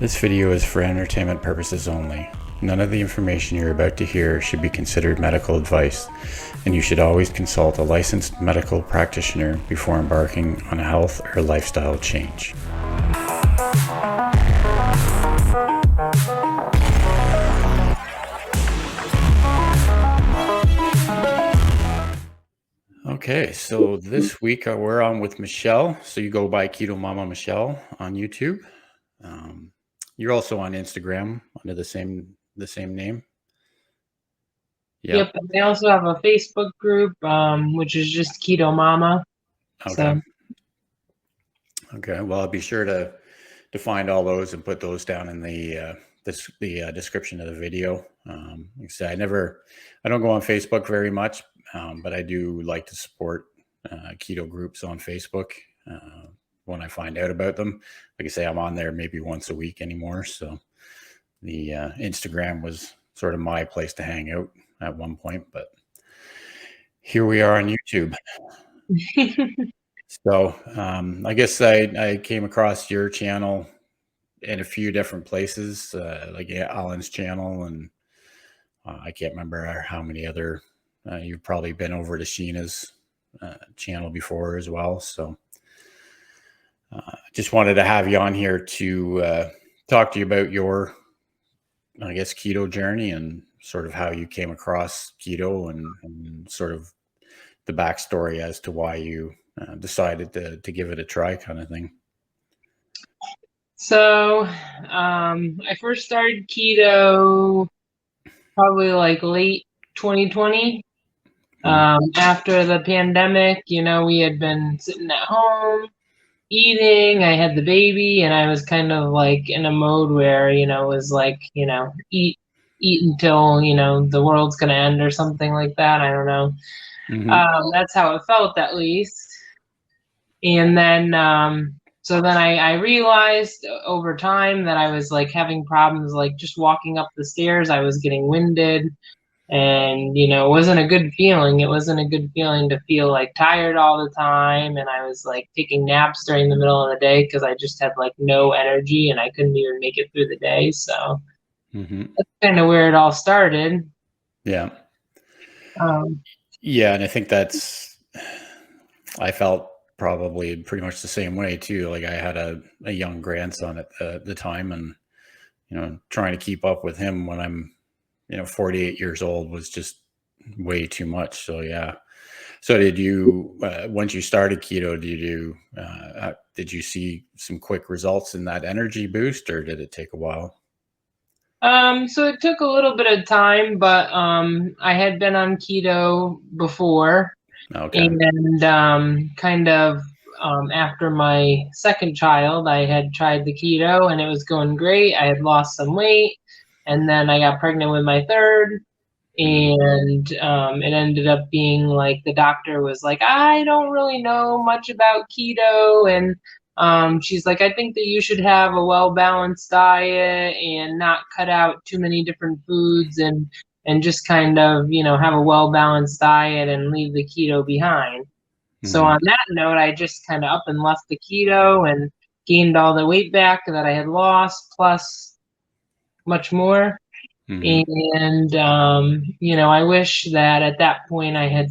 This video is for entertainment purposes only. None of the information you're about to hear should be considered medical advice, and you should always consult a licensed medical practitioner before embarking on a health or lifestyle change. Okay, so this week we're on with Michelle. So you go by Keto Mama Michelle on YouTube. You're also on Instagram under the same name. Yep. And they also have a Facebook group, which is just Keto Mama. Okay. Okay. Well, I'll be sure to find all those and put those down in the description of the video. Like I said, I don't go on Facebook very much, but I do like to support keto groups on Facebook when I find out about them. Like I say, I'm on there maybe once a week anymore. So the Instagram was sort of my place to hang out at one point, but here we are on YouTube. So I guess I came across your channel in a few different places, like Alan's channel, and I can't remember how many other. You've probably been over to Sheena's channel before as well. So just wanted to have you on here to talk to you about your, I guess, keto journey and sort of how you came across keto and sort of the backstory as to why you decided to give it a try, kind of thing. So I first started keto probably like late 2020. After the pandemic, we had been sitting at home eating. I had the baby, and I was kind of like in a mode where, it was like, eat until, the world's going to end or something like that. I don't know. That's how it felt, at least. And then, so then I realized over time that I was like having problems, like just walking up the stairs. I was getting winded, and, it wasn't a good feeling. It wasn't a good feeling to feel like tired all the time. And I was like taking naps during the middle of the day because I just had like no energy and I couldn't even make it through the day. So that's kind of where it all started. Yeah. Yeah. And I think I felt probably pretty much the same way too. Like I had a young grandson at the time, and, trying to keep up with him when I'm, 48 years old was just way too much. So, yeah. So did you, once you started keto, did you see some quick results in that energy boost, or did it take a while? So it took a little bit of time, but I had been on keto before. Okay. And kind of after my second child, I had tried the keto and it was going great. I had lost some weight, and then I got pregnant with my third, and it ended up being like the doctor was like, I don't really know much about keto, and she's like, I think that you should have a well-balanced diet and not cut out too many different foods, and just kind of, have a well-balanced diet and leave the keto behind. So on that note, I just kind of up and left the keto and gained all the weight back that I had lost, plus much more. And, I wish that at that point I had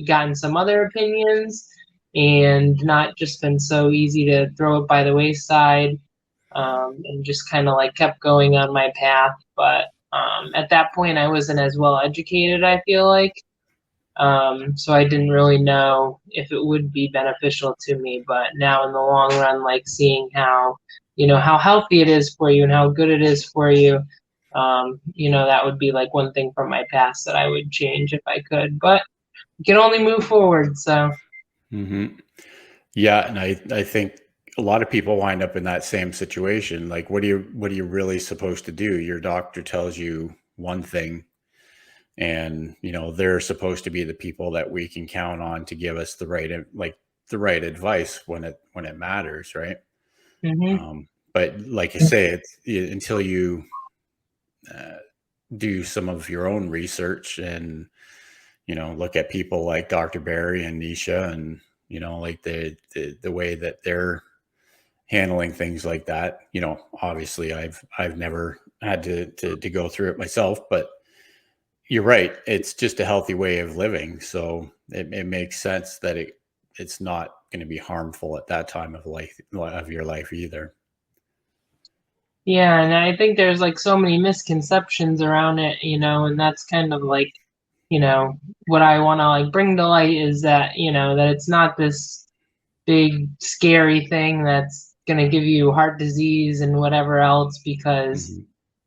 gotten some other opinions and not just been so easy to throw it by the wayside, and just kind of like kept going on my path. But at that point, I wasn't as well educated, I feel like. So I didn't really know if it would be beneficial to me. But now in the long run, like seeing how, how healthy it is for you and how good it is for you, that would be like one thing from my past that I would change if I could. But you can only move forward. So. Yeah. And I think a lot of people wind up in that same situation. Like, what are you really supposed to do? Your doctor tells you one thing, and, they're supposed to be the people that we can count on to give us the right advice when it matters. Right. But like you say, it's until you do some of your own research and, look at people like Dr. Barry and Nisha and, like the way that they're handling things like that. Obviously I've never had to go through it myself, but you're right. It's just a healthy way of living. So it makes sense that it's not going to be harmful at that time of your life either. Yeah, and I think there's like so many misconceptions around it, and that's kind of like, what I want to like bring to light is that, that it's not this big scary thing that's going to give you heart disease and whatever else, because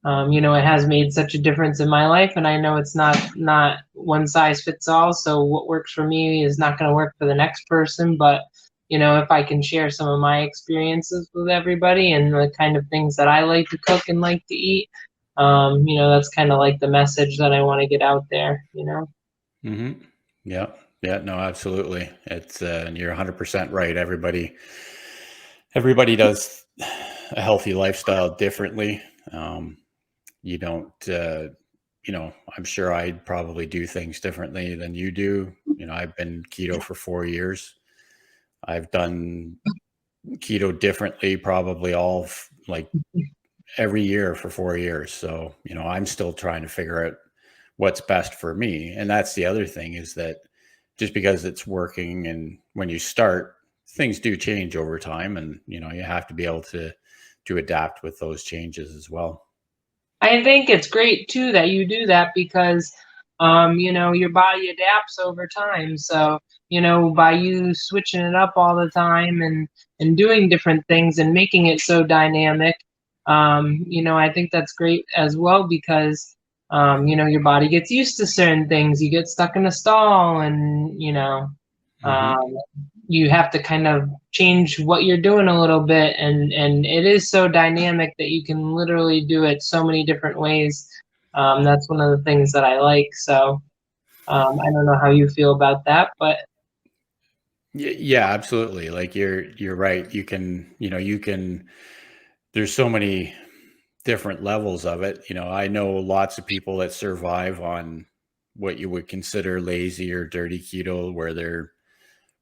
Hmm. it has made such a difference in my life, and I know it's not one size fits all. So what works for me is not going to work for the next person. But if I can share some of my experiences with everybody and the kind of things that I like to cook and like to eat, that's kind of like the message that I want to get out there. Hmm. Yeah. Yeah. No, absolutely. It's and you're 100% right. Everybody does a healthy lifestyle differently. Um, you don't, I'm sure I'd probably do things differently than you do. I've been keto for 4 years. I've done keto differently, probably like every year for 4 years. So, I'm still trying to figure out what's best for me. And that's the other thing, is that just because it's working, and when you start, things do change over time, and you have to be able to adapt with those changes as well. I think it's great too that you do that because, your body adapts over time. So, by you switching it up all the time and doing different things and making it so dynamic, I think that's great as well because, your body gets used to certain things. You get stuck in a stall, and Hmm. um, you have to kind of change what you're doing a little bit, and it is so dynamic that you can literally do it so many different ways. That's one of the things that I like. So I don't know how you feel about that, but Yeah, absolutely. Like you're right. You can. There's so many different levels of it. I know lots of people that survive on what you would consider lazy or dirty keto, where they're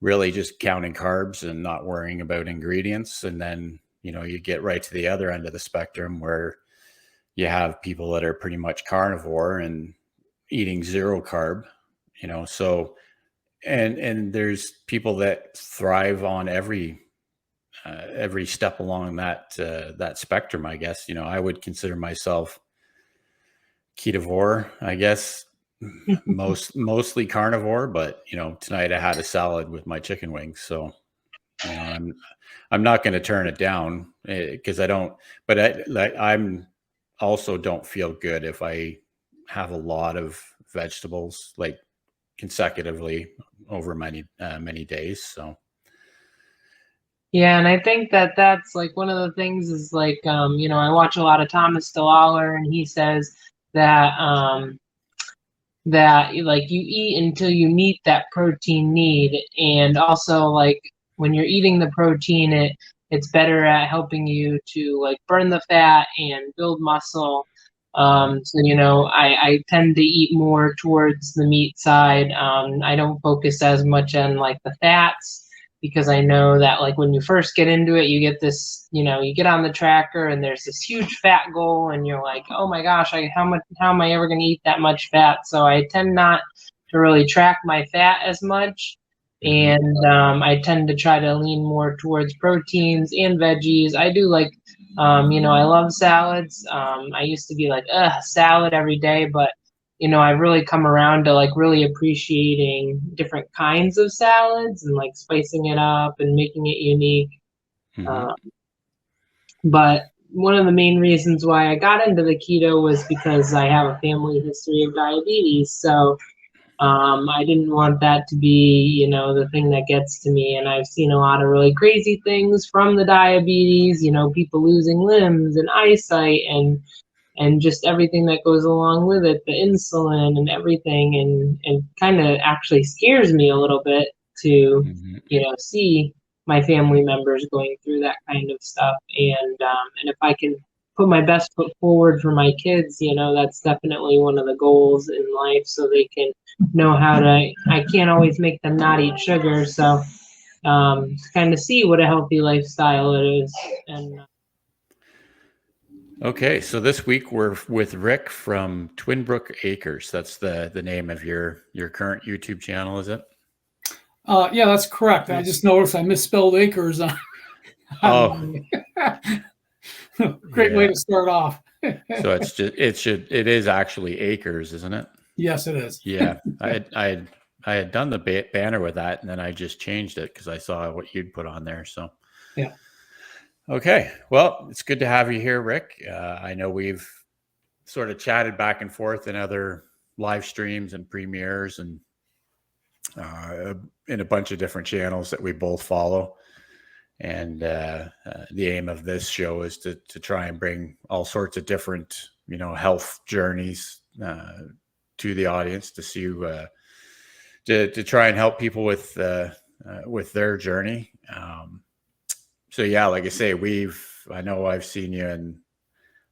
really just counting carbs and not worrying about ingredients. And then, you get right to the other end of the spectrum, where you have people that are pretty much carnivore and eating zero carb, so, and there's people that thrive on every step along that spectrum. I guess, I would consider myself ketovore, I guess, mostly carnivore, but tonight I had a salad with my chicken wings. So, I'm not going to turn it down, because I don't, but I'm also don't feel good if I have a lot of vegetables, like, consecutively over many days. So. yeah, and I think that that's like one of the things is like, I watch a lot of Thomas DeLauer, and he says that like you eat until you meet that protein need, and also like when you're eating the protein, it's better at helping you to like burn the fat and build muscle. Mhm. So I tend to eat more towards the meat side. I don't focus as much on like the fats, because I know that like when you first get into it, you get this, you get on the tracker and there's this huge fat goal, and you're like, oh my gosh, how am I ever going to eat that much fat? So I tend not to really track my fat as much. Mhm. And I tend to try to lean more towards proteins and veggies. I do like, I love salads. I used to be like, ugh, salad every day, but I've really come around to like really appreciating different kinds of salads and like spicing it up and making it unique. Mhm. Uh, but one of the main reasons why I got into the keto was because I have a family history of diabetes. So I didn't want that to be, the thing that gets to me. And I've seen a lot of really crazy things from the diabetes, people losing limbs and eyesight, and just everything that goes along with it, the insulin and everything, and kind of actually scares me a little bit to, Mhm. see my family members going through that kind of stuff. And if I can put my best foot forward for my kids, that's definitely one of the goals in life, so they can know how to. I can't always make them not eat sugar, so to kind of see what a healthy lifestyle it is. And Okay, so this week we're with Rick from Twinbrook Acres. That's the name of your current YouTube channel, is it? Yeah, that's correct. I just noticed I misspelled acres on Oh, great way yeah. to start off. So it is actually acres, isn't it? Yes, it is. Yeah, I had done the banner with that, and then I just changed it because I saw what you'd put on there. So Yeah. okay, well, it's good to have you here, Rick. I know we've sort of chatted back and forth in other live streams and premieres and in a bunch of different channels that we both follow. And the aim of this show is to try and bring all sorts of different, health journeys to the audience to see to try and help people with their journey. So yeah, like I say, I know I've seen you in,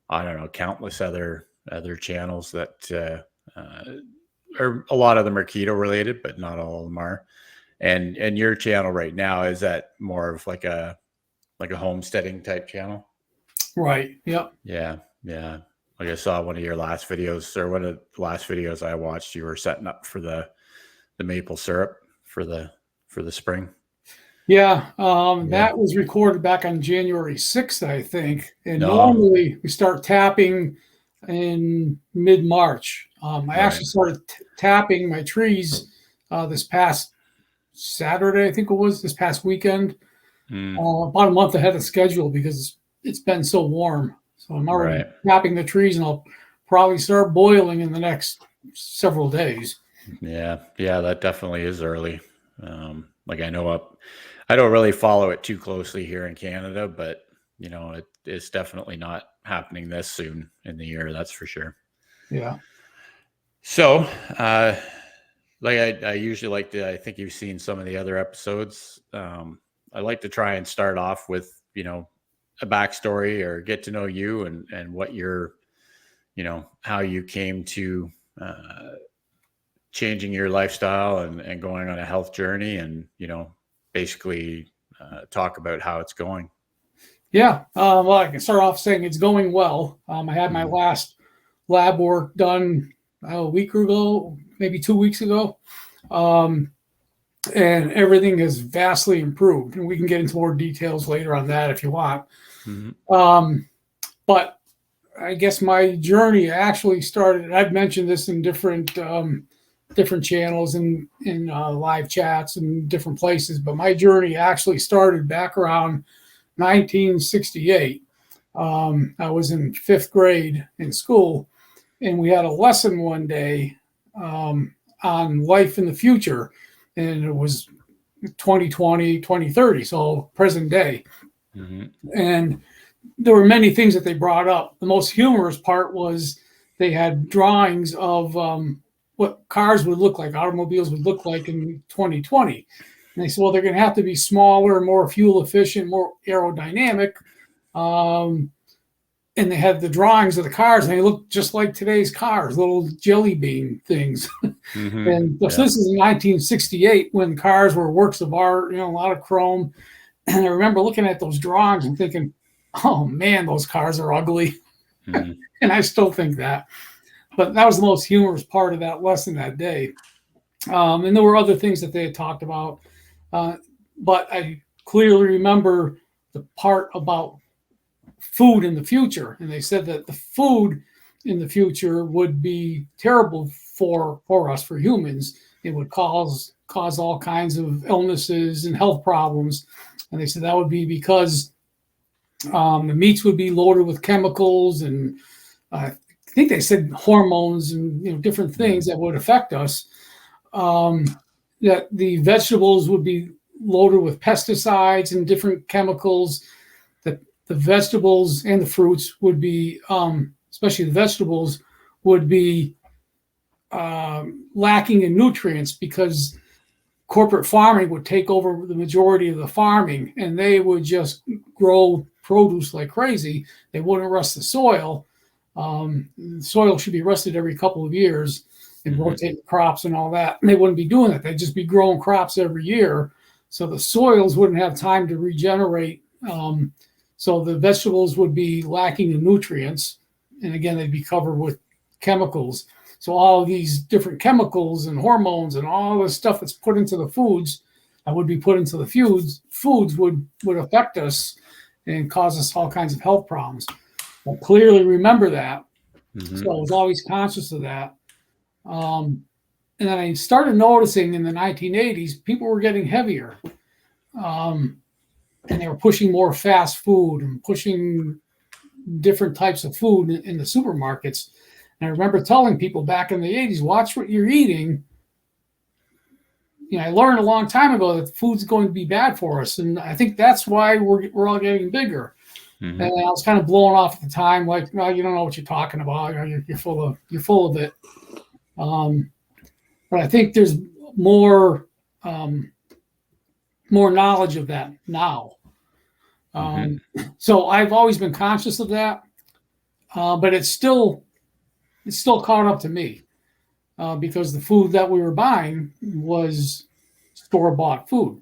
I don't know, countless other channels that are, a lot of them are keto related, but not all of them are. And your channel right now, is that more of like a homesteading type channel? Right. Yep. Yeah. Like I saw one of your last videos, or one of the last videos I watched, you were setting up for the maple syrup for the spring. Yeah. That was recorded back on January 6th, I think. And normally we start tapping in mid-March. I actually started tapping my trees this past Saturday, I think it was, this past weekend, about a month ahead of schedule because it's been so warm. So I'm already tapping the trees, and I'll probably start boiling in the next several days. Yeah, that definitely is early. Like I know I don't really follow it too closely here in Canada, but it's definitely not happening this soon in the year. That's for sure. Yeah. So, like I usually like to, I think you've seen some of the other episodes. I like to try and start off with, a backstory or get to know you and what your, how you came to changing your lifestyle and going on a health journey, and, basically talk about how it's going. Yeah. Well, I can start off saying it's going well. I had my last lab work done a week ago, maybe 2 weeks ago. And everything has vastly improved. And we can get into more details later on that if you want. But I guess my journey actually started, I've mentioned this in different channels and in live chats and different places, but my journey actually started back around 1968. I was in 5th grade in school, and we had a lesson one day on life in the future, and it was 2020, 2030, so present day. And there were many things that they brought up. The most humorous part was they had drawings of what cars would look like, automobiles would look like in 2020. And they said, well, they're going to have to be smaller, more fuel efficient, more aerodynamic. And they had the drawings of the cars, and they looked just like today's cars, little jelly bean things. And so this is in 1968 when cars were works of art, a lot of chrome. And I remember looking at those drawings and thinking, oh man, those cars are ugly. And I still think that. But that was the most humorous part of that lesson that day. And there were other things that they had talked about. But I clearly remember the part about food in the future. And they said that the food in the future would be terrible for us, for humans. It would cause all kinds of illnesses and health problems. And they said that would be because the meats would be loaded with chemicals, and I think they said hormones and different things that would affect us. That the vegetables would be loaded with pesticides and different chemicals. That the vegetables and the fruits would be, especially the vegetables, would be lacking in nutrients because corporate farming would take over the majority of the farming, and they would just grow produce like crazy. They wouldn't rust the soil. The soil should be rusted every couple of years and rotate the crops and all that. And they wouldn't be doing that. They'd just be growing crops every year. So the soils wouldn't have time to regenerate. So the vegetables would be lacking in nutrients. And again, they'd be covered with chemicals. So all of these different chemicals and hormones and all the stuff that's put into the foods that would be put into the foods would affect us and cause us all kinds of health problems. I clearly remember that. So I was always conscious of that. And then I started noticing in the 1980s, people were getting heavier. And they were pushing more fast food and pushing different types of food in the supermarkets. And I remember telling people back in the 80s, watch what you're eating. I learned a long time ago that food's going to be bad for us. And I think that's why we're all getting bigger. And I was kind of blown off at the time, like, no, you don't know what you're talking about. You're full of it. But I think there's more knowledge of that now. So I've always been conscious of that, but it's still caught up to me because the food that we were buying was store-bought food.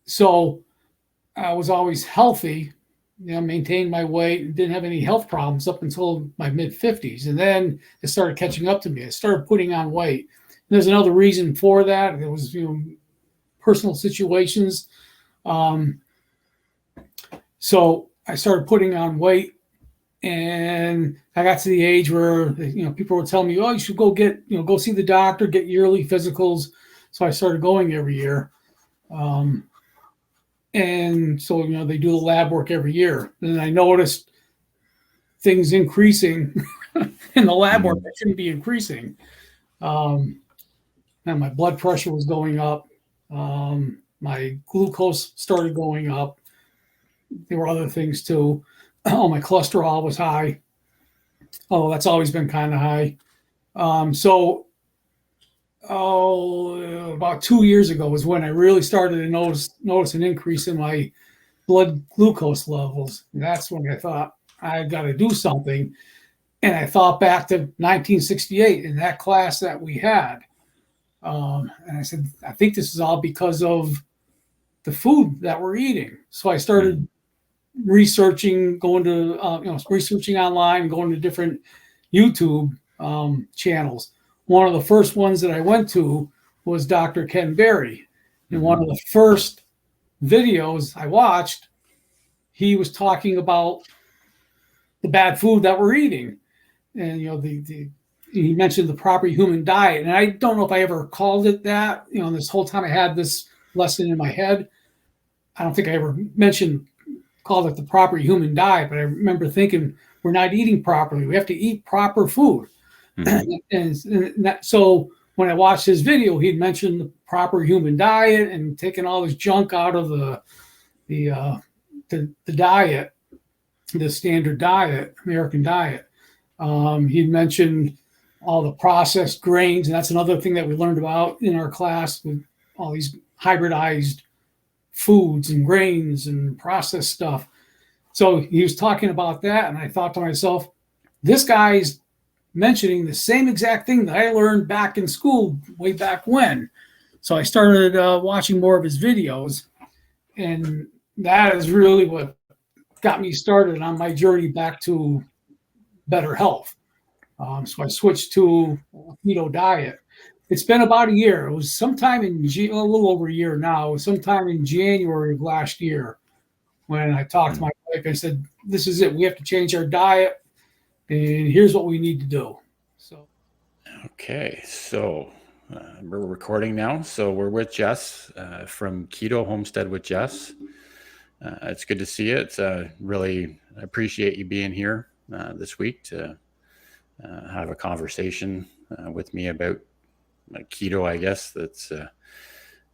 So I was always healthy, maintained my weight, didn't have any health problems up until my mid-50s. And then it started catching up to me. I started putting on weight. And there's another reason for that. It was, personal situations. So I started putting on weight, and I got to the age where, people would tell me, oh, you should go go see the doctor, get yearly physicals. So I started going every year. And so, they do the lab work every year. And I noticed things increasing in the lab work that shouldn't be increasing. And my blood pressure was going up. My glucose started going up. There were other things too. Oh, my cholesterol was high. Oh, that's always been kind of high. About 2 years ago was when I really started to notice an increase in my blood glucose levels. And that's when I thought, I got to do something. And I thought back to 1968 in that class that we had. And I said, I think this is all because of the food that we're eating. So I started researching, researching online, going to different YouTube channels. One of the first ones that I went to was Dr. Ken Berry. And one of the first videos I watched, he was talking about the bad food that we're eating. And, he mentioned the proper human diet. And I don't know if I ever called it that, this whole time I had this lesson in my head. I don't think I ever called it the proper human diet, but I remember thinking we're not eating properly. We have to eat proper food. So when I watched his video, he'd mentioned the proper human diet and taking all this junk out of the diet, the standard diet, American diet. He'd mentioned all the processed grains, and that's another thing that we learned about in our class with all these hybridized foods and grains and processed stuff. So he was talking about that, and I thought to myself, this guy's mentioning the same exact thing that I learned back in school way back when. So I started watching more of his videos, and that is really what got me started on my journey back to better health. So I switched to a keto diet. It's been about a year. It was sometime a little over a year now. It was sometime in January of last year when I talked to my wife. I said, this is it. We have to change our diet, and here's what we need to do. Okay, so we're recording now. So we're with Jess from Keto Homestead with Jess. It's good to see you. It's really appreciate you being here this week to have a conversation with me about keto. I guess that's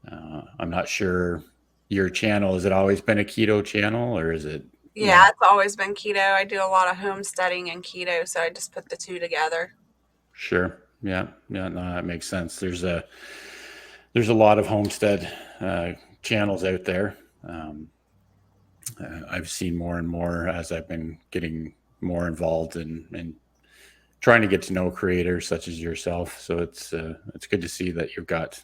I'm not sure your channel, has it always been a keto channel, or is it? Yeah, it's always been keto. I do a lot of homesteading and keto, so I just put the two together. Sure. Yeah, no, that makes sense. There's a lot of homestead channels out there. I've seen more and more as I've been getting more involved in trying to get to know creators such as yourself. So it's good to see that you've got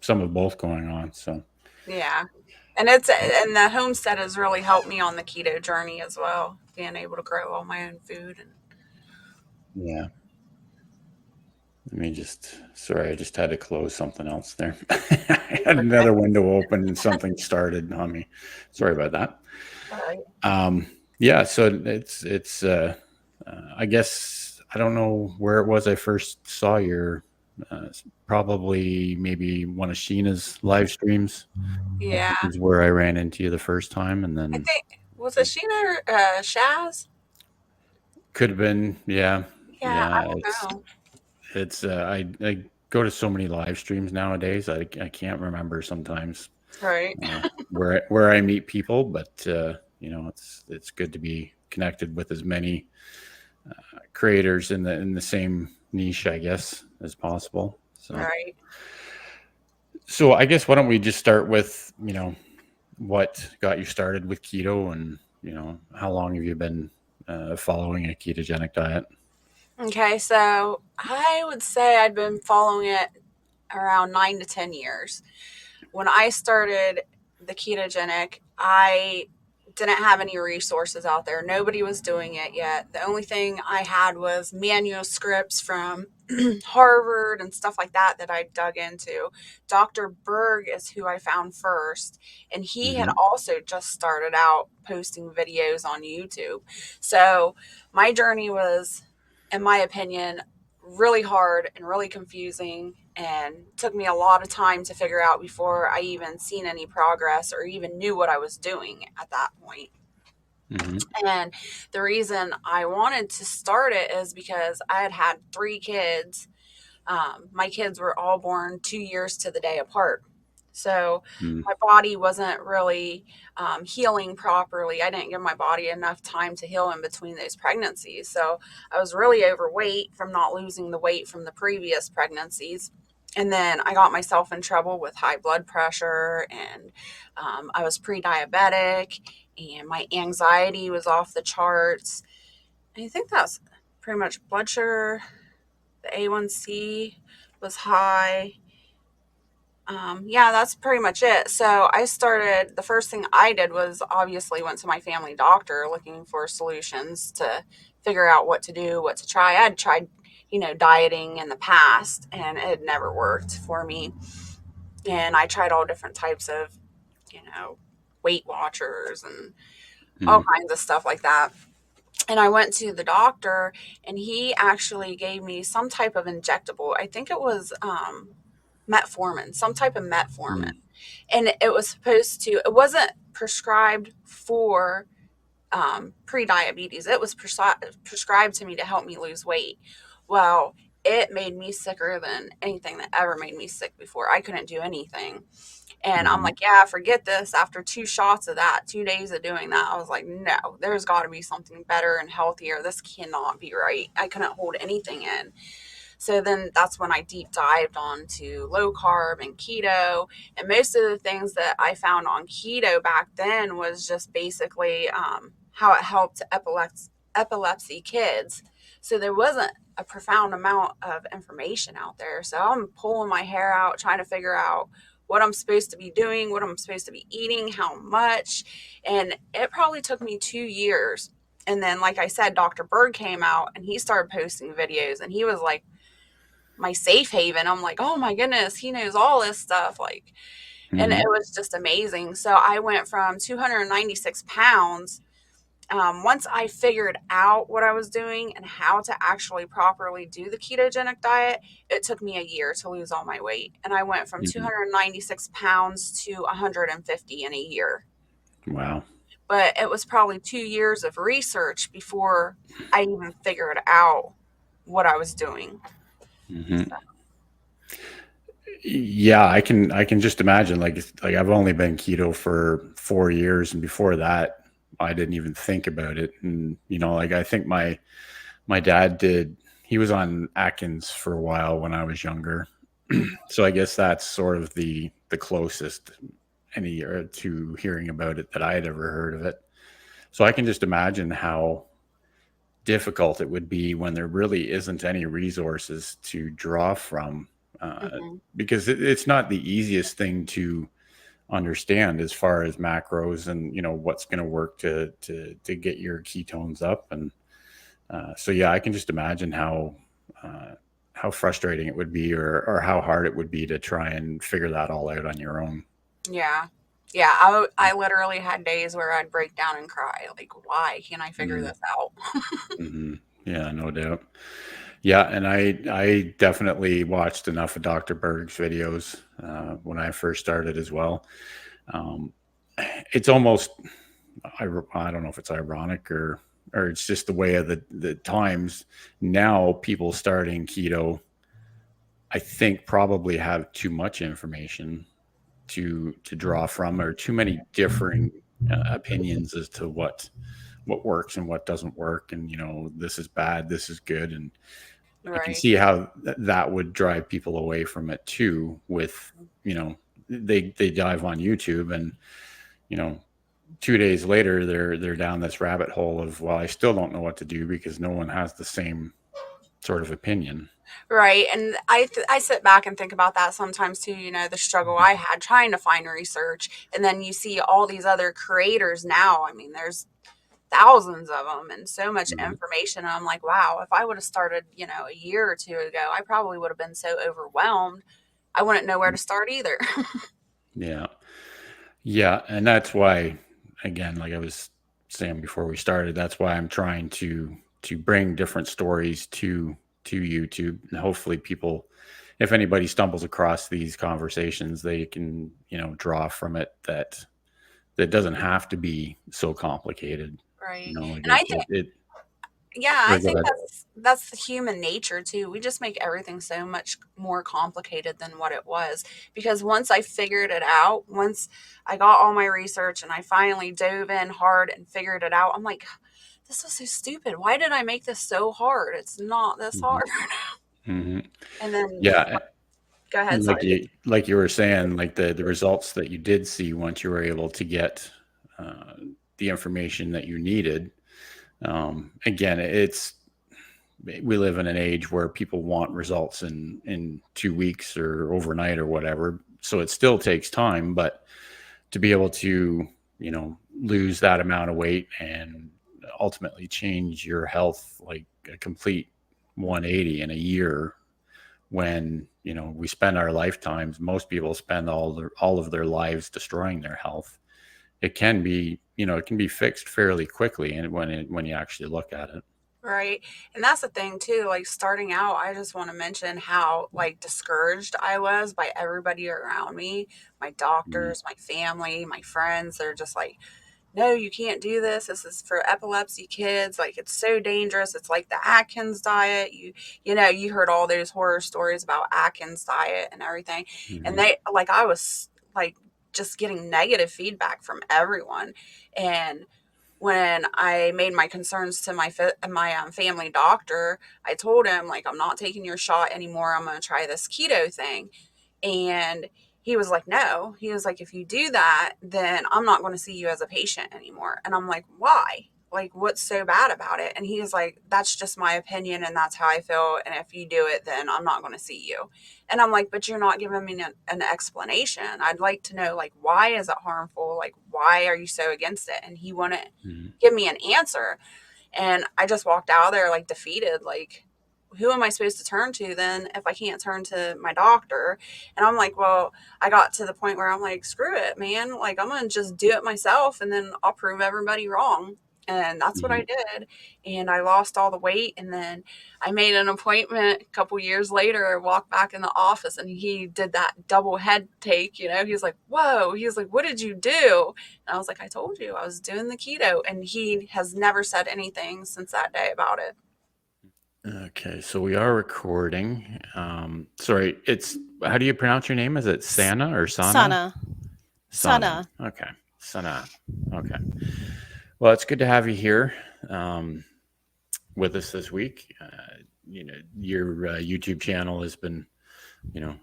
some of both going on. So Yeah. And the homestead has really helped me on the keto journey as well, being able to grow all my own food. And yeah. Let me sorry, I just had to close something else there. I had another window open and something started on me. Sorry about that. all right. Yeah, so it's I guess I don't know where it was I first saw your probably maybe one of Sheena's live streams Yeah. is where I ran into you the first time, and I then think, was it Sheena or Shaz? could have been, yeah, Yeah, I yeah. don't know. It's I go to so many live streams nowadays. I can't remember sometimes Right. where I meet people, but it's good to be connected with as many creators in the same niche, I guess, as possible. Right. So I guess why don't we just start with what got you started with keto, and how long have you been following a ketogenic diet? Okay, so I would say I'd been following it around 9 to 10 years. When I started the ketogenic, I didn't have any resources out there. Nobody was doing it yet. The only thing I had was manuscripts from Harvard and stuff like that that I dug into. Dr. Berg is who I found first, and he had Mm-hmm. also just started out posting videos on YouTube. So my journey was, in my opinion, really hard and really confusing, and took me a lot of time to figure out before I even seen any progress or even knew what I was doing at that point. Mm-hmm. And the reason I wanted to start it is because I had 3 kids. My kids were all born 2 years to the day apart. So Mm-hmm. my body wasn't really healing properly. I didn't give my body enough time to heal in between those pregnancies. So I was really overweight from not losing the weight from the previous pregnancies. And then I got myself in trouble with high blood pressure, and I was pre diabetic, and my anxiety was off the charts. And I think that's pretty much blood sugar. The A1C was high. Yeah, that's pretty much it. So the first thing I did was obviously went to my family doctor looking for solutions to figure out what to do, what to try. I had tried, dieting in the past, and it had never worked for me. And I tried all different types of, Weight Watchers and all kinds of stuff like that. And I went to the doctor, and he actually gave me some type of injectable. I think it was metformin, some type of metformin. Mm-hmm. And it wasn't prescribed for pre-diabetes. It was prescribed to me to help me lose weight. Well, it made me sicker than anything that ever made me sick before. I couldn't do anything. And I'm Mm-hmm. like, yeah, forget this. After 2 shots of that, 2 days of doing that, I was like, no, there's got to be something better and healthier. This cannot be right. I couldn't hold anything in. So then that's when I deep dived onto low carb and keto. And most of the things that I found on keto back then was just basically how it helped epilepsy kids. So there wasn't a profound amount of information out there. So I'm pulling my hair out, trying to figure out what I'm supposed to be doing, what I'm supposed to be eating, how much. And it probably took me 2 years. And then, like I said, Dr. Berg came out and he started posting videos, and he was like my safe haven. I'm like, oh my goodness, he knows all this stuff. Like, and it Mm-hmm. was just amazing. So I went from 296 pounds. Once I figured out what I was doing and how to actually properly do the ketogenic diet, it took me a year to lose all my weight. And I went from Mm-hmm. 296 pounds to 150 in a year. Wow. But it was probably 2 years of research before I even figured out what I was doing. Mm-hmm. Yeah, I can just imagine. Like I've only been keto for 4 years, and before that, I didn't even think about it. And like I think my dad did. He was on Atkins for a while when I was younger, so I guess that's sort of the closest to hearing about it that I had ever heard of it. So I can just imagine how difficult it would be when there really isn't any resources to draw from because it's not the easiest thing to understand as far as macros and what's going to work to get your ketones up. And so yeah, I can just imagine how frustrating it would be, or how hard it would be to try and figure that all out on your own. Yeah. Yeah, I literally had days where I'd break down and cry. Like, why can't I figure this out? Mm-hmm. Yeah, no doubt. Yeah, and I definitely watched enough of Dr. Berg's videos when I first started as well. It's almost, I don't know if it's ironic or it's just the way of the times now. People starting keto, I think, probably have too much information to draw from, or too many differing opinions as to what works and what doesn't work, and this is bad, this is good, and I can Right. see how that would drive people away from it too. With they dive on YouTube, and 2 days later they're down this rabbit hole of, well, I still don't know what to do because no one has the same sort of opinion. Right. And I sit back and think about that sometimes too, the struggle I had trying to find research. And then you see all these other creators now. I mean, there's thousands of them and so much Mhm. information. And I'm like, wow, if I would have started, a year or two ago, I probably would have been so overwhelmed. I wouldn't know where to start either. Yeah. Yeah. And that's why, again, like I was saying before we started, that's why I'm trying to bring different stories to YouTube, and hopefully people, if anybody stumbles across these conversations, they can, draw from it that doesn't have to be so complicated. Right. Like And I think, yeah, I sorry, go think ahead. that's the human nature too. We just make everything so much more complicated than what it was. Because once I figured it out, once I got all my research and I finally dove in hard and figured it out, I'm like, this was so stupid. Why did I make this so hard? It's not this Hmm. hard. Hmm. And then Yeah. go ahead, And sorry. like you were saying, like the results that you did see once you were able to get uh, the information that you needed. Again, we live in an age where people want results in 2 weeks or overnight or whatever. So it still takes time, but to be able to, lose that amount of weight and ultimately change your health like a complete 180 in a year, when, we spend our lifetimes, most people spend all of their lives destroying their health. It can be, it can be fixed fairly quickly, and when you actually look at it. Right. And that's the thing too, like starting out, I just want to mention how like discouraged I was by everybody around me, my Mhm. doctors, my family, my friends. They're just like, no, you can't do this. This is for epilepsy kids. Like it's so dangerous. It's like the Atkins diet. You heard all those horror stories about Atkins diet and everything. And Mhm. they like I was like just getting negative feedback from everyone. And when I made my concerns to my family doctor, I told him like I'm not taking your shot anymore. I'm going to try this keto thing. And he was like, no. He was like, if you do that, then I'm not going to see you as a patient anymore. And I'm like, why? Like, what's so bad about it? And he was like, that's just my opinion and that's how I feel. And if you do it, then I'm not going to see you. And I'm like, but you're not giving me an explanation. I'd like to know, like, why is it harmful? Like, why are you so against it? And he wouldn't Mhm. give me an answer. And I just walked out of there like defeated, like, who am I supposed to turn to then if I can't turn to my doctor? And I'm like, well, I got to the point where I'm like, screw it, man. Like, I'm going to just do it myself and then I'll prove everybody wrong. And that's what I Mhm. did. And I lost all the weight. And then I made an appointment a couple years later. I walked back in the office and he did that double head take. He's like, whoa. He was like, what did you do? And I was like, I told you I was doing the keto. And he has never said anything since that day about it. Okay, so we are recording. Sorry, how do you pronounce your name? Is it S- Sana or Sana? Sana. Sana. Sana. Okay, Sana. Okay. Well, it's good to have you here with us this week. Your YouTube channel has been,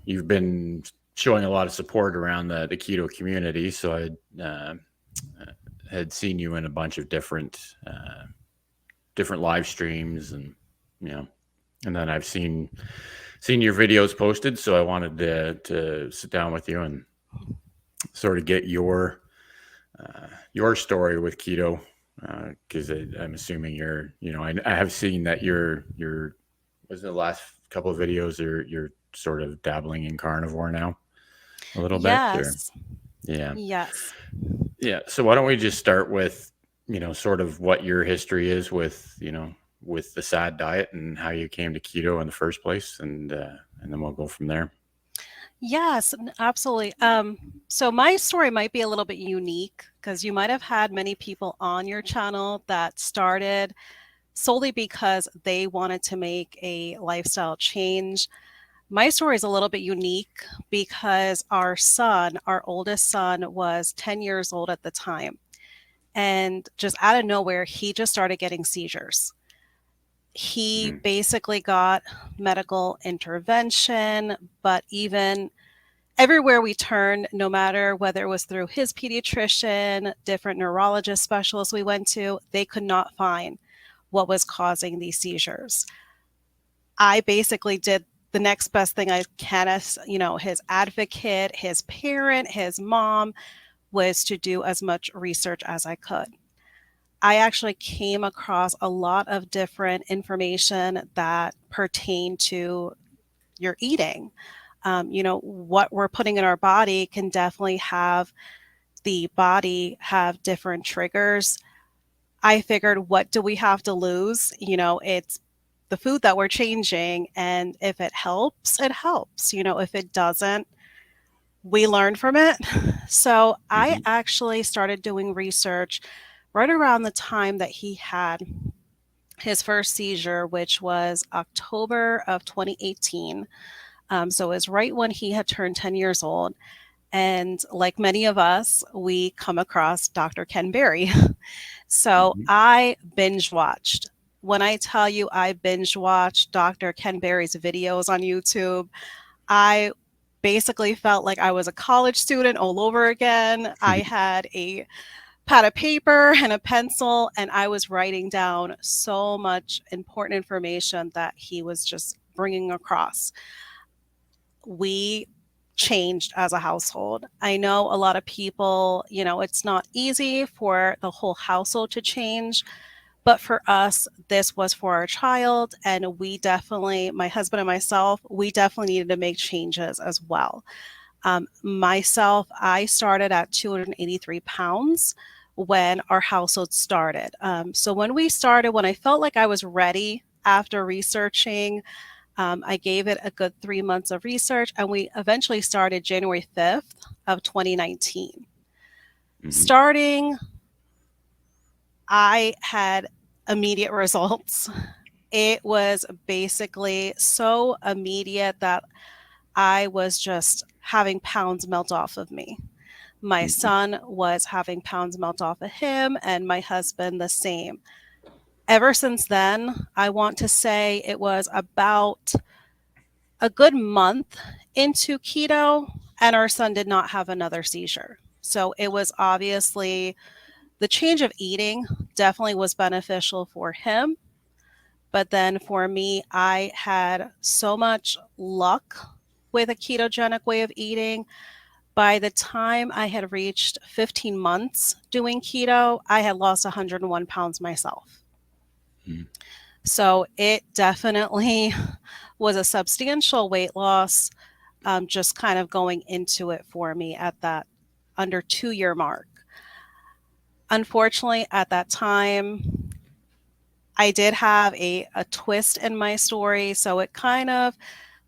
you've been showing a lot of support around the keto community. So I had seen you in a bunch of different live streams, and you know, and then I've seen seen your videos posted, so I wanted to sit down with you and sort of get your story with keto, because I'm assuming you're, I have seen that you're was the last couple of videos you're sort of dabbling in carnivore now a little bit, or Yes. yeah. Yes. Yeah. So why don't we just start with, sort of what your history is with, with the SAD diet and how you came to keto in the first place, and then we'll go from there. Yes, absolutely. So my story might be a little bit unique because you might have had many people on your channel that started solely because they wanted to make a lifestyle change. My story is a little bit unique because our oldest son, was 10 years old at the time. And just out of nowhere, he just started getting seizures. He basically got medical intervention, but even everywhere we turned, no matter whether it was through his pediatrician, different neurologist specialists we went to, they could not find what was causing these seizures. I basically did the next best thing I can as, his advocate, his parent, his mom, was to do as much research as I could. I actually came across a lot of different information that pertain to your eating. What we're putting in our body can definitely have the body have different triggers. I figured, what do we have to lose? It's the food that we're changing. And if it helps, it helps. If it doesn't, we learn from it. So I actually started doing research right around the time that he had his first seizure, which was October of 2018. So it was right when he had turned 10 years old. And like many of us, we come across Dr. Ken Berry. So I binge watched. When I tell you I binge watched Dr. Ken Berry's videos on YouTube, I basically felt like I was a college student all over again. I had a pad of paper and a pencil, and I was writing down so much important information that he was just bringing across. We changed as a household. I know a lot of people, it's not easy for the whole household to change, but for us, this was for our child. And we definitely, my husband and myself, we definitely needed to make changes as well. Myself, I started at 283 pounds when our household started. So when we started, when I felt like I was ready after researching, I gave it a good 3 months of research, and we eventually started January 5th of 2019. Starting, I had immediate results. It was basically so immediate that I was just having pounds melt off of me. My son was having pounds melt off of him, and my husband the same. Ever since then, I want to say it was about a good month into keto, and our son did not have another seizure. So it was obviously the change of eating definitely was beneficial for him. But then for me, I had so much luck with a ketogenic way of eating. By the time I had reached 15 months doing keto, I had lost 101 pounds myself. So it definitely was a substantial weight loss, just kind of going into it for me at that under 2-year mark. Unfortunately, at that time, I did have a twist in my story. So it kind of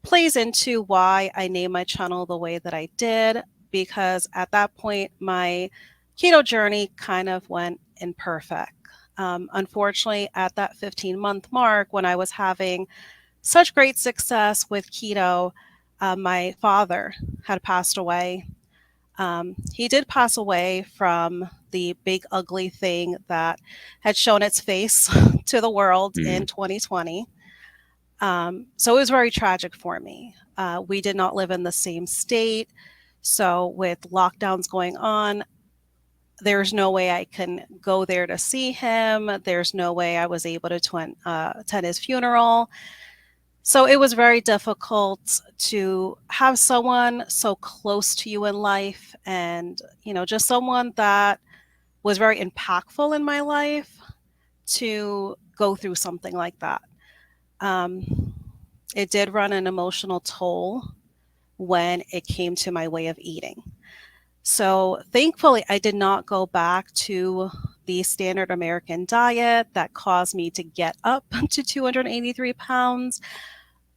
plays into why I named my channel the way that I did, because at that point, my keto journey kind of went imperfect. Unfortunately, at that 15-month mark, when I was having such great success with keto, my father had passed away. He did pass away from the big ugly thing that had shown its face to the world in 2020. So it was very tragic for me. We did not live in the same state. So with lockdowns going on, there's no way I can go there to see him. There's no way I was able to attend his funeral. So it was very difficult to have someone so close to you in life and, just someone that was very impactful in my life to go through something like that. Um, it did run an emotional toll when it came to my way of eating. So thankfully, I did not go back to the standard American diet that caused me to get up to 283 pounds,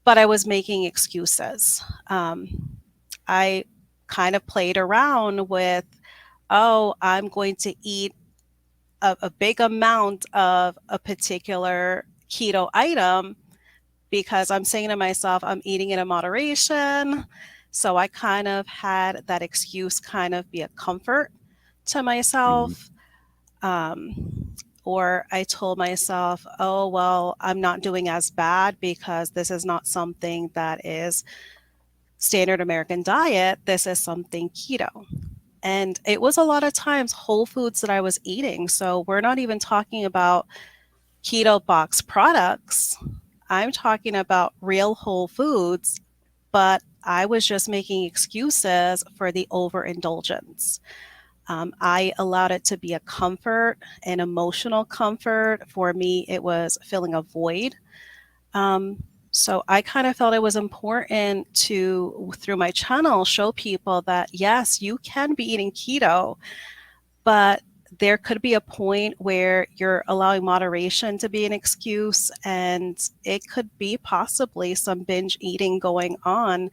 but I was making excuses. I kind of played around with, oh, I'm going to eat a big amount of a particular keto item because I'm saying to myself, I'm eating it in moderation. So I kind of had that excuse kind of be a comfort to myself. Or I told myself, oh, well, I'm not doing as bad because this is not something that is standard American diet. This is something keto. And it was a lot of times whole foods that I was eating. So we're not even talking about keto box products. I'm talking about real whole foods, but I was just making excuses for the overindulgence. I allowed it to be a comfort, an emotional comfort. For me, it was filling a void. So I kind of felt it was important to, through my channel, show people that yes, you can be eating keto, but there could be a point where you're allowing moderation to be an excuse, and it could be possibly some binge eating going on.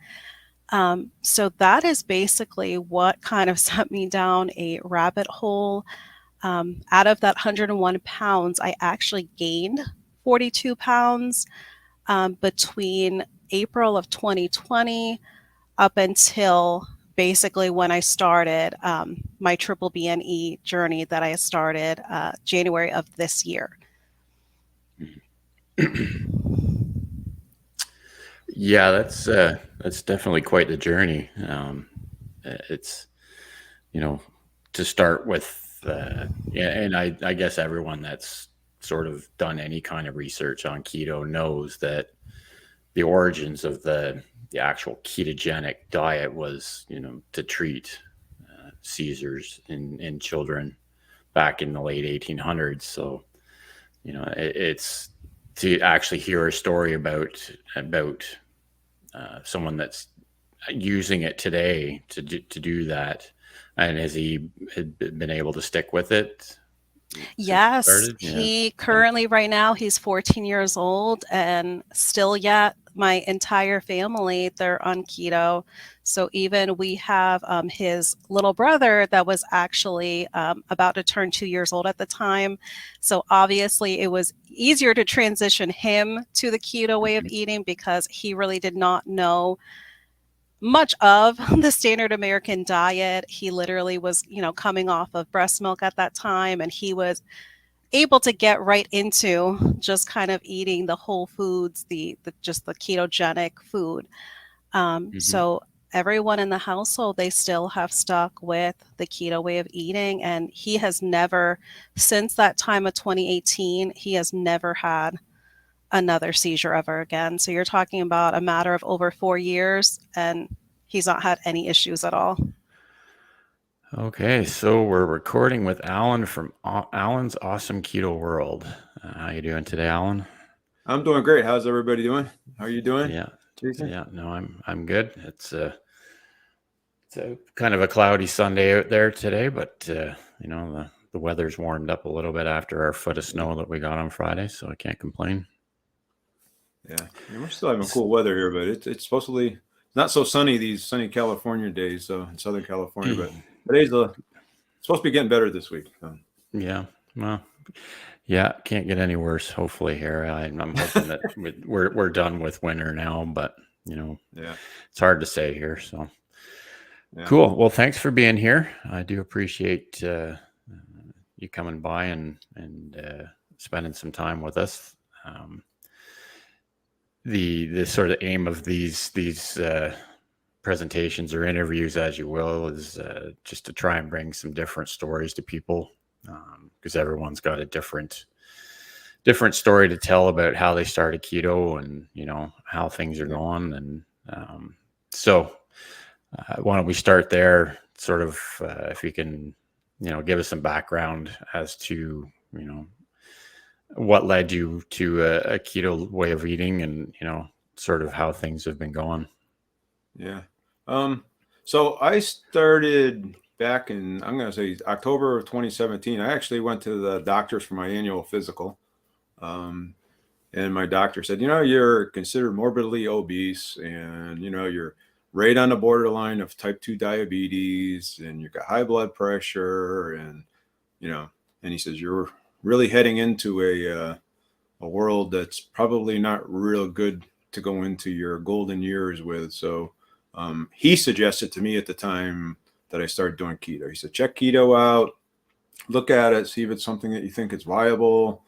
So that is basically what kind of sent me down a rabbit hole. Out of that 101 pounds, I actually gained 42 pounds between April of 2020 up until basically when I started my triple BNE journey that I started January of this year. Yeah, that's definitely quite the journey. It's to start with, yeah, and I guess everyone that's sort of done any kind of research on keto knows that the origins of the actual ketogenic diet was, to treat seizures in children back in the late 1800s. So, it's to actually hear a story about someone that's using it today to do that. And has he been able to stick with it? Yes, he currently right now he's 14 years old and still yet my entire family, they're on keto. So even we have his little brother that was actually about to turn 2 years old at the time. So obviously it was easier to transition him to the keto way of eating because he really did not know much of the standard American diet. He literally was, coming off of breast milk at that time, and he was able to get right into just kind of eating the whole foods, just the ketogenic food. So everyone in the household, they still have stuck with the keto way of eating, and he has never, since that time of 2018, he has never had another seizure ever again. So you're talking about a matter of over 4 years, and he's not had any issues at all. Okay, so we're recording with Alan from Alan's Awesome Keto World. How you doing today, Alan? I'm doing great. How's everybody doing? How are you doing? Yeah, Jason? yeah. No, I'm good. It's a kind of a cloudy Sunday out there today, but the weather's warmed up a little bit after our foot of snow that we got on Friday, so I can't complain. Yeah, we're still having cool weather here, but it's supposed to be not so sunny these sunny California days. So in Southern California, but today's supposed to be getting better this week. So. Yeah, well, yeah, can't get any worse. Hopefully here, I'm hoping that we're done with winter now, but yeah, it's hard to say here. So yeah. Cool. Well, thanks for being here. I do appreciate you coming by and spending some time with us. The sort of aim of these presentations or interviews, as you will, is just to try and bring some different stories to people, because everyone's got a different different story to tell about how they started keto and, how things are going. And so why don't we start there, sort of, if you can, give us some background as to, what led you to a keto way of eating and, sort of how things have been going. Yeah. So I started back in, I'm going to say October of 2017. I actually went to the doctors for my annual physical. And my doctor said, you're considered morbidly obese and, you're right on the borderline of type 2 diabetes and you've got high blood pressure. And, and he says, you're really heading into a world that's probably not real good to go into your golden years with. So he suggested to me at the time that I started doing keto. He said, check keto out, look at it, see if it's something that you think is viable.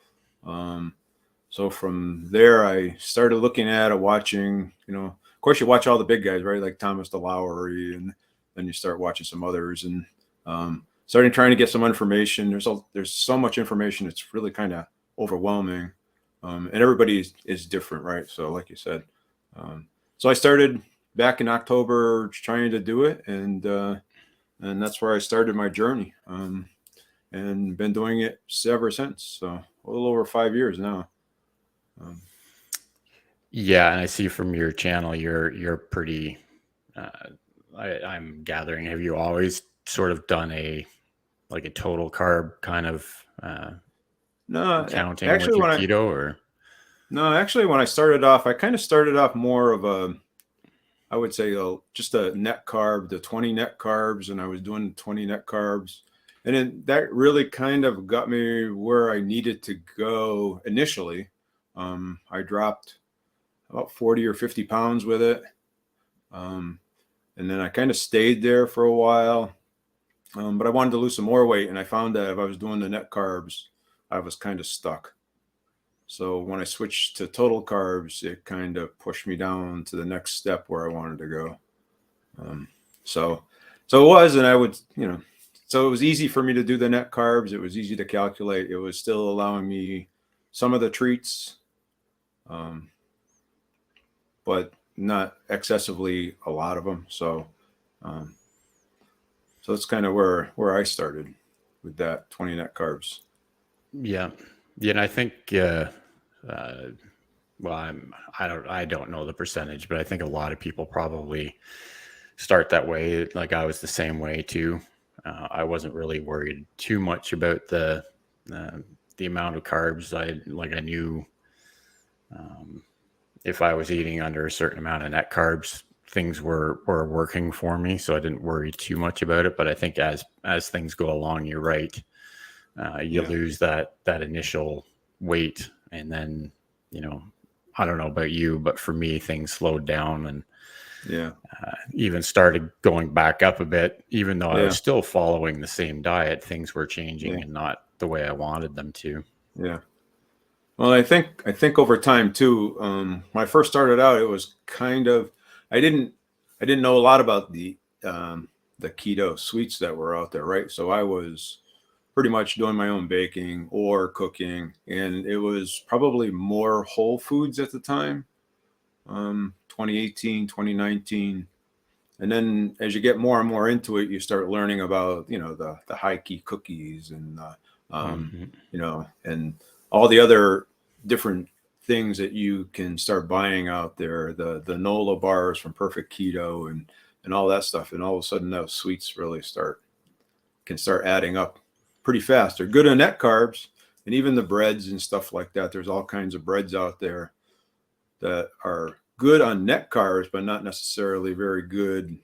So from there, I started looking at it, watching, of course, you watch all the big guys, right? Like Thomas DeLaury, and then you start watching some others and starting trying to get some information. There's so much information. It's really kind of overwhelming. And everybody is different, right? So like you said, so I started back in October trying to do it. And that's where I started my journey and been doing it ever since. So a little over 5 years now. Yeah, and I see from your channel, you're pretty. I'm gathering. Have you always sort of done a total carb kind of No, counting actually, with your keto, or no, actually, when I started off, I kind of started off more of I would say just a net carb, the 20 net carbs, and I was doing 20 net carbs, and then that really kind of got me where I needed to go initially. I dropped about 40 or 50 pounds with it. And then I kind of stayed there for a while. But I wanted to lose some more weight. And I found that if I was doing the net carbs, I was kind of stuck. So when I switched to total carbs, it kind of pushed me down to the next step where I wanted to go. So it was, and I would, so it was easy for me to do the net carbs. It was easy to calculate. It was still allowing me some of the treats, but not excessively a lot of them. So that's kind of where I started with that 20 net carbs. Yeah. And I think, well, I don't know the percentage, but I think a lot of people probably start that way. Like I was the same way too. I wasn't really worried too much about the amount of carbs. I knew, if I was eating under a certain amount of net carbs, things were working for me. So I didn't worry too much about it. But I think as things go along, you're right. You lose that initial weight. And then, I don't know about you, but for me, things slowed down and even started going back up a bit, even though I was still following the same diet. Things were changing and not the way I wanted them to. Yeah. Well, I think over time too. When I first started out, it was kind of I didn't know a lot about the keto sweets that were out there, right? So I was pretty much doing my own baking or cooking, and it was probably more whole foods at the time, 2018, 2019. And then as you get more and more into it, you start learning about, the high key cookies and, and all the other different things that you can start buying out there, the NOLA bars from Perfect Keto and all that stuff. And all of a sudden those sweets really can start adding up pretty fast. They're good on net carbs, and even the breads and stuff like that. There's all kinds of breads out there that are good on net carbs, but not necessarily very good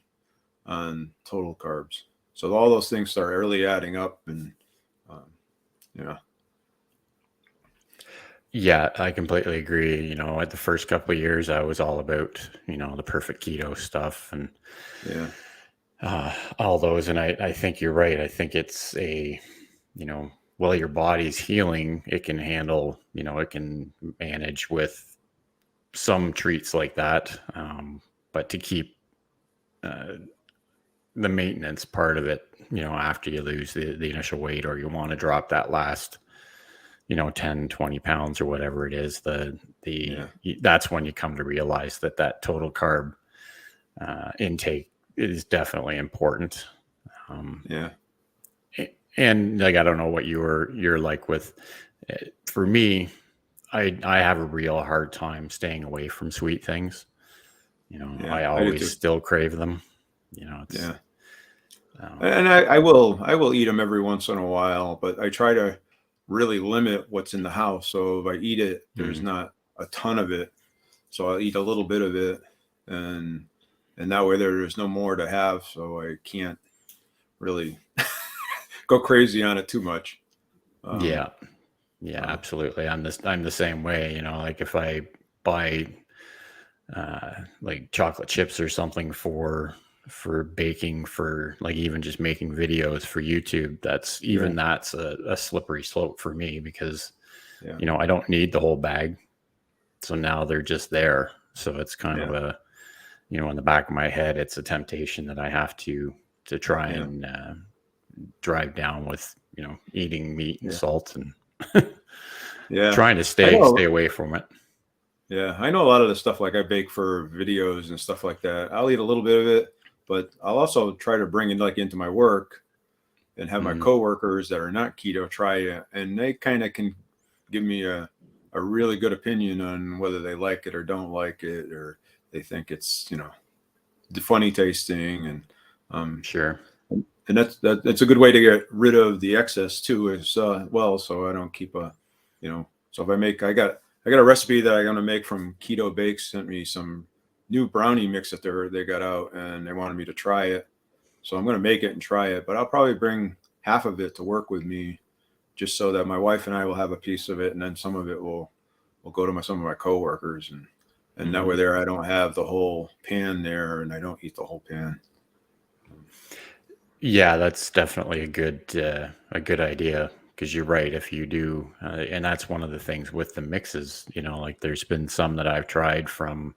on total carbs. So all those things start really adding up, and Yeah, I completely agree. At the first couple of years, I was all about, the Perfect Keto stuff and all those. And I think you're right. I think it's while your body's healing, it can handle, it can manage with some treats like that. But to keep the maintenance part of it, after you lose the initial weight, or you want to drop that last 10, 20 pounds or whatever it is, that's when you come to realize that total carb intake is definitely important. Yeah. And like, I don't know what you're like with, for me, I have a real hard time staying away from sweet things. Yeah, I I do always too. still crave them. It's, Yeah. And I will eat them every once in a while, but I try to really limit what's in the house. So if I eat it, there's not a ton of it. So I'll eat a little bit of it, and that way there's no more to have. So I can't really go crazy on it too much. yeah, absolutely. I'm the same way. Like if I buy like chocolate chips or something for baking, for like even just making videos for YouTube, that's a slippery slope for me, because I don't need the whole bag. So now they're just there. So it's kind of a, in the back of my head, it's a temptation that I have to try and drive down with, eating meat and salt and trying to stay away from it. Yeah, I know a lot of the stuff, like I bake for videos and stuff like that. I'll eat a little bit of it, but I'll also try to bring it like into my work and have my coworkers that are not keto try it, and they kind of can give me a really good opinion on whether they like it or don't like it, or they think it's funny tasting, and Sure. And that's a good way to get rid of the excess too, as well. So I don't keep so if I got a recipe that I'm going to make from Keto Bakes, sent me some new brownie mix that they got out, and they wanted me to try it. So I'm going to make it and try it, but I'll probably bring half of it to work with me, just so that my wife and I will have a piece of it. And then some of it will go to some of my coworkers, and that way there, I don't have the whole pan there, and I don't eat the whole pan. Yeah, that's definitely a good idea, because you're right. If you do, and that's one of the things with the mixes, like there's been some that I've tried from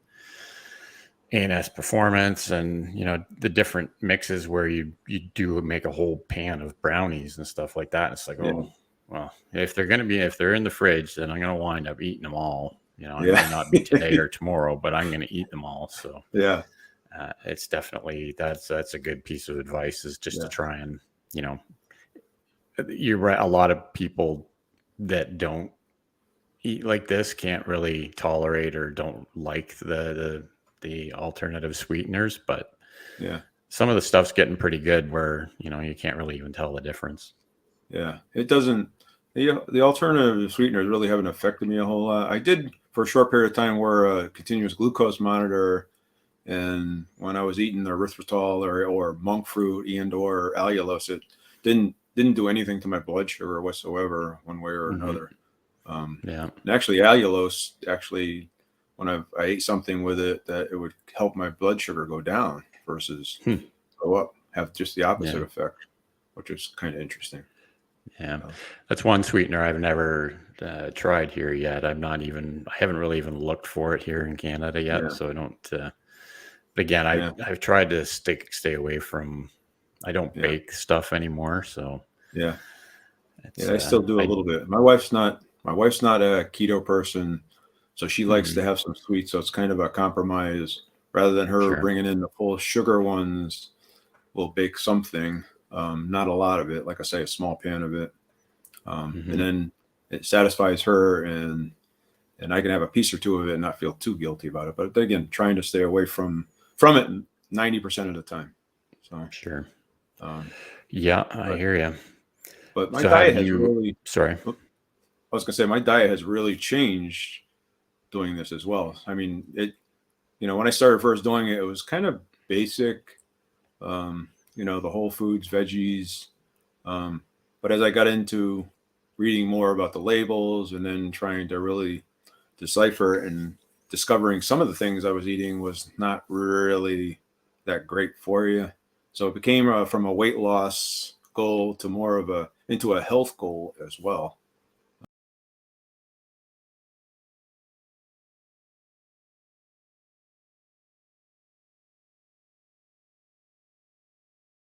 ANS Performance, and the different mixes where you do make a whole pan of brownies and stuff like that. It's like, oh, well, if they're in the fridge, then I'm going to wind up eating them all. It may not be today or tomorrow, but I'm going to eat them all. So yeah. It's definitely, that's a good piece of advice, is just to try and, you're right. A lot of people that don't eat like this can't really tolerate or don't like the alternative sweeteners, but some of the stuff's getting pretty good where, you can't really even tell the difference. Yeah, it doesn't. The alternative sweeteners really haven't affected me a whole lot. I did for a short period of time wear a continuous glucose monitor. And when I was eating the erythritol or monk fruit and or allulose, it didn't do anything to my blood sugar whatsoever, one way or another. And actually, allulose, when I ate something with it, that it would help my blood sugar go down versus go up, have just the opposite effect, which is kind of interesting. Yeah, that's one sweetener I've never tried here yet. I haven't really even looked for it here in Canada yet, so I don't. But again, I've tried to stay away from. I don't bake stuff anymore, so I still do a little bit. My wife's not a keto person, so she likes to have some sweets. So it's kind of a compromise. Rather than her bringing in the full sugar ones, we'll bake something. Not a lot of it, like I say, a small pan of it, and then it satisfies her, and I can have a piece or two of it and not feel too guilty about it. But again, trying to stay away from it 90% of the time. So sure. I hear you. But my diet has really. Sorry. I was gonna say my diet has really changed doing this as well. I mean, when I started first doing it, it was kind of basic. The whole foods, veggies. But as I got into reading more about the labels and then trying to really decipher and discovering some of the things I was eating was not really that great for you. So it became from a weight loss goal to more of into a health goal as well.